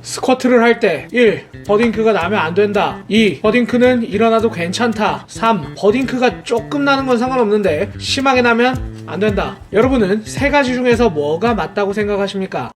스쿼트를 할 때 1. 버딩크가 나면 안 된다. 2. 버딩크는 일어나도 괜찮다. 3. 버딩크가 조금 나는 건 상관없는데 심하게 나면 안 된다. 여러분은 세 가지 중에서 뭐가 맞다고 생각하십니까?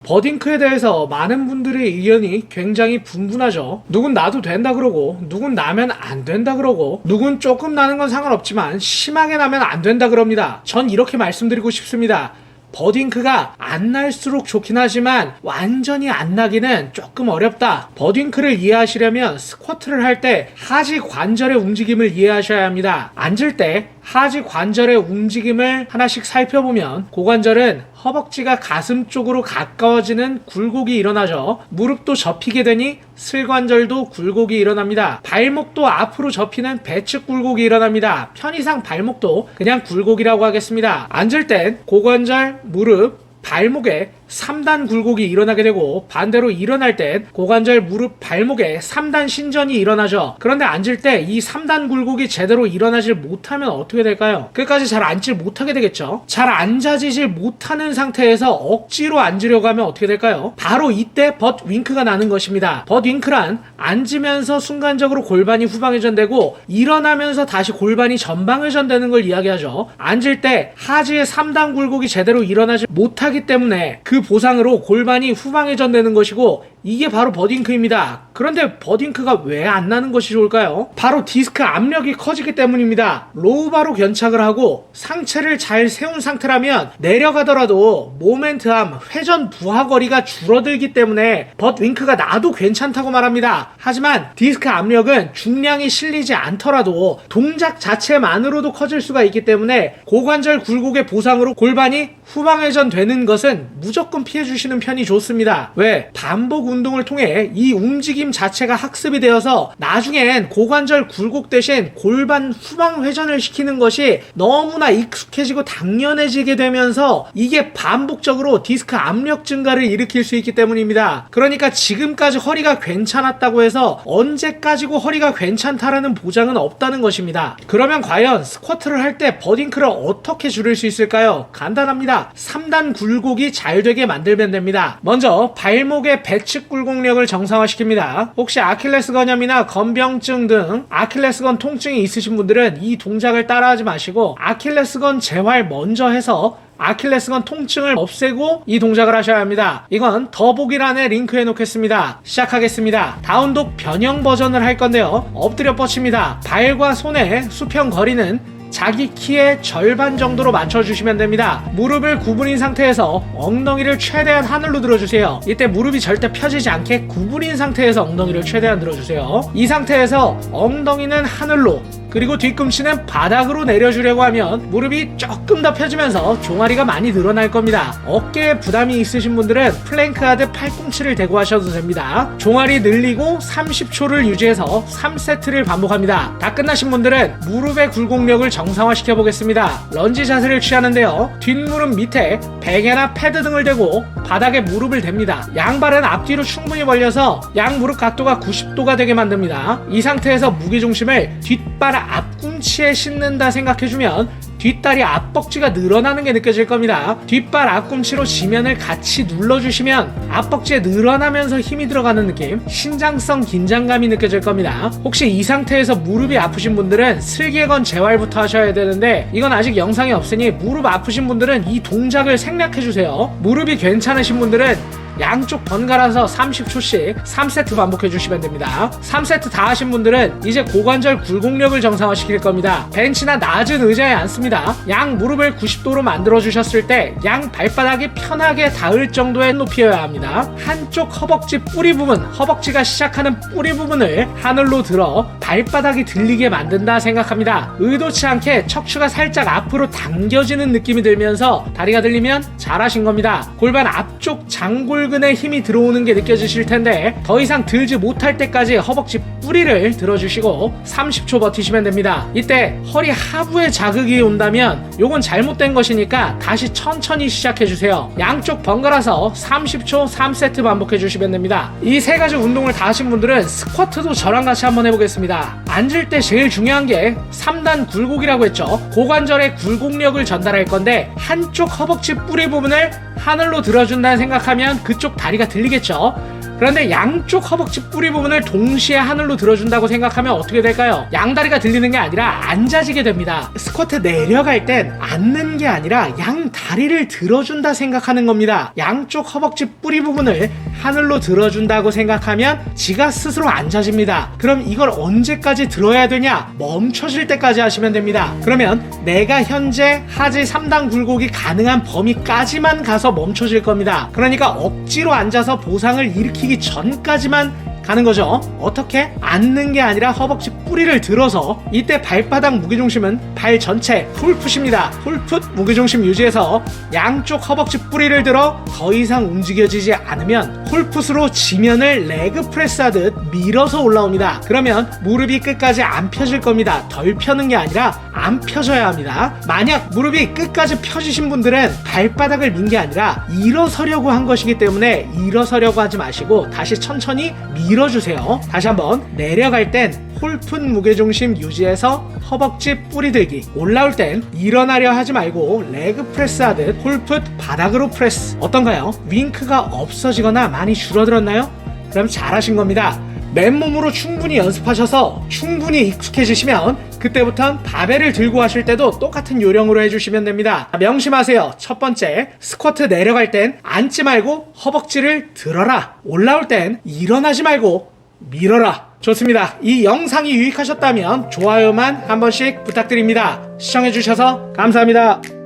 버딩크에 대해서 많은 분들의 의견이 굉장히 분분하죠. 누군 나도 된다 그러고, 누군 나면 안 된다 그러고, 누군 조금 나는 건 상관없지만 심하게 나면 안 된다 그럽니다. 전 이렇게 말씀드리고 싶습니다. 버딩크가 안 날수록 좋긴 하지만 완전히 안 나기는 조금 어렵다. 버딩크를 이해하시려면 스쿼트를 할 때 하지 관절의 움직임을 이해하셔야 합니다. 앉을 때 하지 관절의 움직임을 하나씩 살펴보면 고관절은 허벅지가 가슴 쪽으로 가까워지는 굴곡이 일어나죠. 무릎도 접히게 되니 슬관절도 굴곡이 일어납니다. 발목도 앞으로 접히는 배측 굴곡이 일어납니다. 편의상 발목도 그냥 굴곡이라고 하겠습니다. 앉을 땐 고관절, 무릎, 발목에 3단 굴곡이 일어나게 되고 반대로 일어날 땐 고관절, 무릎, 발목에 3단 신전이 일어나죠. 그런데 앉을 때 이 3단 굴곡이 제대로 일어나질 못하면 어떻게 될까요? 끝까지 잘 앉질 못하게 되겠죠. 잘 앉아지질 못하는 상태에서 억지로 앉으려고 하면 어떻게 될까요? 바로 이때 버윙크가 나는 것입니다. 버윙크란 앉으면서 순간적으로 골반이 후방회전되고 일어나면서 다시 골반이 전방회전되는 걸 이야기하죠. 앉을 때 하지의 3단 굴곡이 제대로 일어나지 못하기 때문에 그 보상으로 골반이 후방회전되는 것이고 이게 바로 버딩크입니다. 그런데 버딩크가 왜 안 나는 것이 좋을까요? 바로 디스크 압력이 커지기 때문입니다. 로우바로 견착을 하고 상체를 잘 세운 상태라면 내려가더라도 모멘트암, 회전 부하거리가 줄어들기 때문에 버윙크가 나도 괜찮다고 말합니다. 하지만 디스크 압력은 중량이 실리지 않더라도 동작 자체만으로도 커질 수가 있기 때문에 고관절 굴곡의 보상으로 골반이 후방회전 되는 것은 무조건 피해주시는 편이 좋습니다. 왜? 반복 운동을 통해 이 움직임 자체가 학습이 되어서 나중엔 고관절 굴곡 대신 골반 후방 회전을 시키는 것이 너무나 익숙해지고 당연해지게 되면서 이게 반복적으로 디스크 압력 증가를 일으킬 수 있기 때문입니다. 그러니까 지금까지 허리가 괜찮았다고 해서 언제까지고 허리가 괜찮다라는 보장은 없다는 것입니다. 그러면 과연 스쿼트를 할 때 버딩크를 어떻게 줄일 수 있을까요? 간단합니다. 3단 굴곡이 잘 되게 만들면 됩니다. 먼저 발목의 배측 굴곡력을 정상화시킵니다. 혹시 아킬레스건염이나 건병증 등 아킬레스건 통증이 있으신 분들은 이 동작을 따라하지 마시고 아킬레스건 재활 먼저 해서 아킬레스건 통증을 없애고 이 동작을 하셔야 합니다. 이건 더보기란에 링크해 놓겠습니다. 시작하겠습니다. 다운독 변형 버전을 할 건데요. 엎드려 뻗칩니다. 발과 손의 수평 거리는 자기 키의 절반 정도로 맞춰주시면 됩니다. 무릎을 구부린 상태에서 엉덩이를 최대한 하늘로 들어주세요. 이때 무릎이 절대 펴지지 않게 구부린 상태에서 엉덩이를 최대한 들어주세요. 이 상태에서 엉덩이는 하늘로 그리고 뒤꿈치는 바닥으로 내려주려고 하면 무릎이 조금 더 펴지면서 종아리가 많이 늘어날 겁니다. 어깨에 부담이 있으신 분들은 플랭크 하듯 팔꿈치를 대고 하셔도 됩니다. 종아리 늘리고 30초를 유지해서 3세트를 반복합니다. 다 끝나신 분들은 무릎의 굴곡력을 정상화시켜 보겠습니다. 런지 자세를 취하는데요. 뒷무릎 밑에 베개나 패드 등을 대고 바닥에 무릎을 댑니다. 양발은 앞뒤로 충분히 벌려서 양무릎 각도가 90도가 되게 만듭니다. 이 상태에서 무게중심을 뒷발 앞꿈치에 싣는다 생각해주면 뒷다리 앞벅지가 늘어나는 게 느껴질 겁니다. 뒷발 앞꿈치로 지면을 같이 눌러주시면 앞벅지에 늘어나면서 힘이 들어가는 느낌, 신장성 긴장감이 느껴질 겁니다. 혹시 이 상태에서 무릎이 아프신 분들은 슬개건 재활부터 하셔야 되는데 이건 아직 영상이 없으니 무릎 아프신 분들은 이 동작을 생략해주세요. 무릎이 괜찮으신 분들은 양쪽 번갈아서 30초씩 3세트 반복해 주시면 됩니다. 3세트 다 하신 분들은 이제 고관절 굴곡력을 정상화시킬 겁니다. 벤치나 낮은 의자에 앉습니다. 양 무릎을 90도로 만들어 주셨을 때 양 발바닥이 편하게 닿을 정도의 높이여야 합니다. 한쪽 허벅지 뿌리 부분, 허벅지가 시작하는 뿌리 부분을 하늘로 들어 발바닥이 들리게 만든다 생각합니다. 의도치 않게 척추가 살짝 앞으로 당겨지는 느낌이 들면서 다리가 들리면 잘하신 겁니다. 골반 앞쪽 장골근에 힘이 들어오는 게 느껴지실 텐데 더 이상 들지 못할 때까지 허벅지 뿌리를 들어주시고 30초 버티시면 됩니다. 이때 허리 하부에 자극이 온다면 요건 잘못된 것이니까 다시 천천히 시작해주세요. 양쪽 번갈아서 30초 3세트 반복해주시면 됩니다. 이 세 가지 운동을 다 하신 분들은 스쿼트도 저랑 같이 한번 해보겠습니다. 앉을 때 제일 중요한 게 3단 굴곡이라고 했죠. 고관절의 굴곡력을 전달할 건데 한쪽 허벅지 뿌리 부분을 하늘로 들어준다 생각하면 그쪽 다리가 들리겠죠. 그런데 양쪽 허벅지 뿌리 부분을 동시에 하늘로 들어준다고 생각하면 어떻게 될까요? 양다리가 들리는 게 아니라 앉아지게 됩니다. 스쿼트 내려갈 땐 앉는 게 아니라 양 다리를 들어준다 생각하는 겁니다. 양쪽 허벅지 뿌리 부분을 하늘로 들어준다고 생각하면 지가 스스로 앉아집니다. 그럼 이걸 언제까지 들어야 되냐? 멈춰질 때까지 하시면 됩니다. 그러면 내가 현재 하지 3단 굴곡이 가능한 범위까지만 가서 멈춰질 겁니다. 그러니까 억지로 앉아서 보상을 일으키기 전까지만 가는 거죠. 어떻게? 앉는 게 아니라 허벅지 뿌리를 들어서 이때 발바닥 무게중심은 발 전체 풀풋입니다. 풀풋 무게중심 유지해서 양쪽 허벅지 뿌리를 들어 더 이상 움직여지지 않으면 풀풋으로 지면을 레그 프레스 하듯 밀어서 올라옵니다. 그러면 무릎이 끝까지 안 펴질 겁니다. 덜 펴는 게 아니라 안 펴져야 합니다. 만약 무릎이 끝까지 펴지신 분들은 발바닥을 민 게 아니라 일어서려고 한 것이기 때문에 일어서려고 하지 마시고 다시 천천히 밀어주세요. 다시 한번 내려갈 땐 홀풋 무게중심 유지해서 허벅지 뿌리 들기, 올라올 땐 일어나려 하지 말고 레그 프레스 하듯 홀풋 바닥으로 프레스. 어떤가요? 윙크가 없어지거나 많이 줄어들었나요? 그럼 잘하신 겁니다. 맨몸으로 충분히 연습하셔서 충분히 익숙해지시면 그때부턴 바벨을 들고 하실 때도 똑같은 요령으로 해주시면 됩니다. 명심하세요. 첫 번째, 스쿼트 내려갈 땐 앉지 말고 허벅지를 들어라. 올라올 땐 일어나지 말고 밀어라. 좋습니다. 이 영상이 유익하셨다면 좋아요만 한 번씩 부탁드립니다. 시청해주셔서 감사합니다.